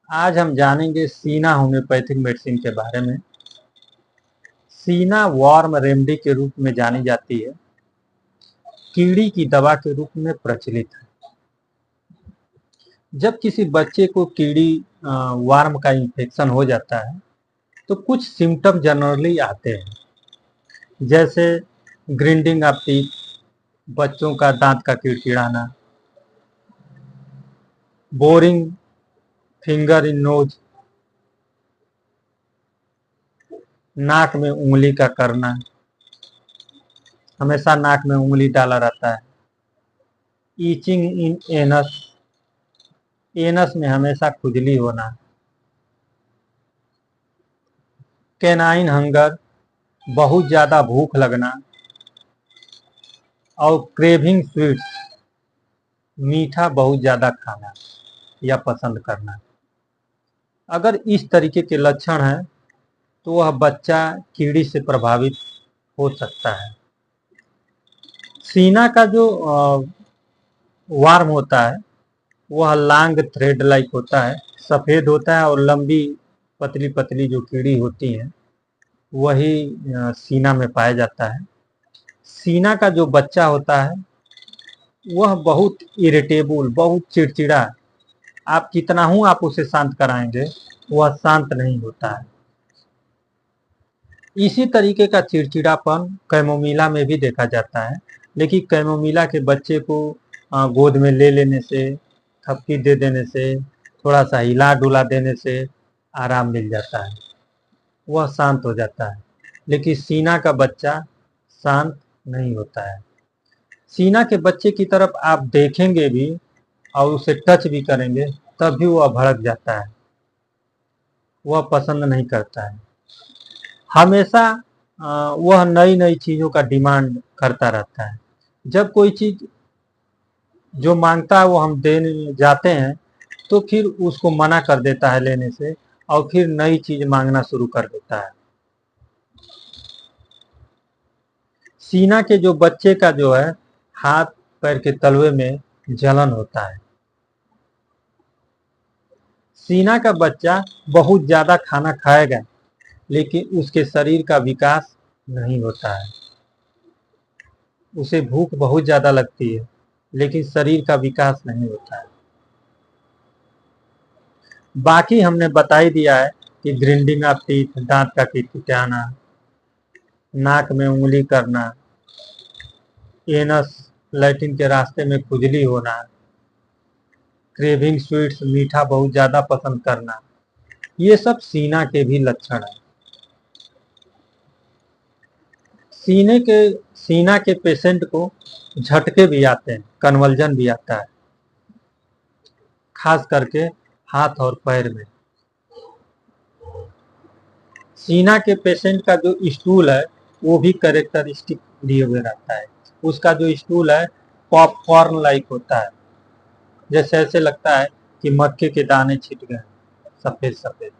आज हम जानेंगे सीना होम्योपैथिक मेडिसिन के बारे में। सीना वार्म रेमेडी के रूप में जानी जाती है, कीड़ी की दवा के रूप में प्रचलित है। जब किसी बच्चे को कीड़ी वार्म का इन्फेक्शन हो जाता है तो कुछ सिम्टम जनरली आते हैं, जैसे ग्रिंडिंग ऑफ टीथ, बच्चों का दांत का किड़किड़ाना, बोरिंग फिंगर इन नोज, नाक में उंगली का करना, हमेशा नाक में उंगली डाला रहता है, ईचिंग इन एनस, एनस में हमेशा खुजली होना, कैनाइन हंगर, बहुत ज्यादा भूख लगना, और क्रेविंग स्वीट्स, मीठा बहुत ज्यादा खाना या पसंद करना। अगर इस तरीके के लक्षण हैं तो वह बच्चा कीड़ी से प्रभावित हो सकता है। सीना का जो वार्म होता है वह लॉन्ग थ्रेड लाइक होता है, सफेद होता है और लंबी पतली पतली जो कीड़ी होती हैं वही सीना में पाया जाता है। सीना का जो बच्चा होता है वह बहुत इरिटेबल, बहुत चिड़चिड़ा, आप कितना हूं आप उसे शांत कराएंगे वह शांत नहीं होता है। इसी तरीके का चिड़चिड़ापन कैमोमिला में भी देखा जाता है, लेकिन कैमोमिला के बच्चे को गोद में ले लेने से, थपकी दे देने से, थोड़ा सा हिला डुला देने से आराम मिल जाता है, वह शांत हो जाता है। लेकिन सीना का बच्चा शांत नहीं होता है। सीना के बच्चे की तरफ आप देखेंगे भी और उसे टच भी करेंगे तब भी वह भड़क जाता है, वह पसंद नहीं करता है। हमेशा वह नई नई चीज़ों का डिमांड करता रहता है। जब कोई चीज़ जो मांगता है वो हम देने जाते हैं तो फिर उसको मना कर देता है लेने से, और फिर नई चीज़ मांगना शुरू कर देता है। सीना के जो बच्चे का जो है हाथ पैर के तलवे में जलन होता है। सीना का बच्चा बहुत ज़्यादा खाना खाएगा लेकिन उसके शरीर का विकास नहीं होता है। उसे भूख बहुत ज़्यादा लगती है लेकिन शरीर का विकास नहीं होता है। बाकी हमने बता ही दिया है कि ग्रिंडिंग ऑफ टीथ, दांत का किटकिटाना, नाक में उंगली करना, एनस लैट्रिन के रास्ते में खुजली होना, क्रेविंग स्वीट्स, मीठा बहुत ज़्यादा पसंद करना, ये सब सीना के भी लक्षण हैं। सीना के पेशेंट को झटके भी आते हैं, कन्वल्जन भी आता है, खास करके हाथ और पैर में। सीना के पेशेंट का जो स्टूल है वो भी कैरेक्टरिस्टिक लिए हुए रहता है। उसका जो स्टूल है पॉपकॉर्न लाइक होता है, जैसे ऐसे लगता है कि मक्के के दाने छिट गए, सफेद सफेद।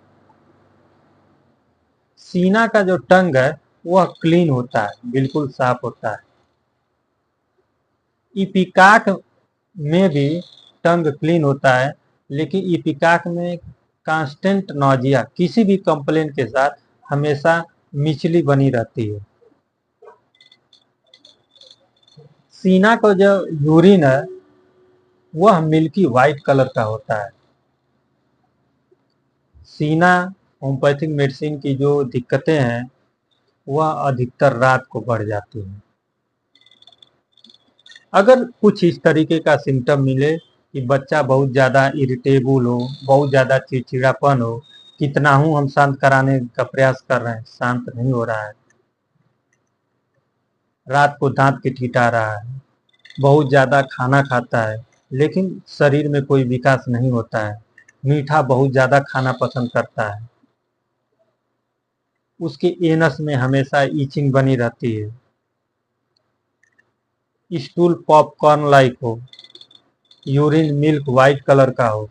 सीना का जो टंग है वह क्लीन होता है, बिल्कुल साफ होता है। इपिकाक में भी टंग क्लीन होता है, लेकिन इपिकाक में कांस्टेंट नौजिया, किसी भी कंप्लेन के साथ हमेशा मिचली बनी रहती है। सीना का जो यूरिन है वह मिल्की व्हाइट कलर का होता है। सीना होम्योपैथिक मेडिसिन की जो दिक्कतें हैं वह अधिकतर रात को बढ़ जाती हैं। अगर कुछ इस तरीके का सिम्टम मिले कि बच्चा बहुत ज़्यादा इरिटेबल हो, बहुत ज़्यादा चिड़चिड़ापन हो, कितना हूँ हम शांत कराने का प्रयास कर रहे हैं, शांत नहीं हो रहा है, रात को दांत किटकिटा रहा है, बहुत ज़्यादा खाना खाता है लेकिन शरीर में कोई विकास नहीं होता है, मीठा बहुत ज़्यादा खाना पसंद करता है, उसके एनस में हमेशा ईचिंग बनी रहती है, स्टूल पॉपकॉर्न लाइक हो, यूरिन मिल्क व्हाइट कलर का हो,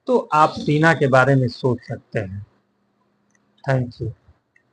तो आप सीना के बारे में सोच सकते हैं। Thank you.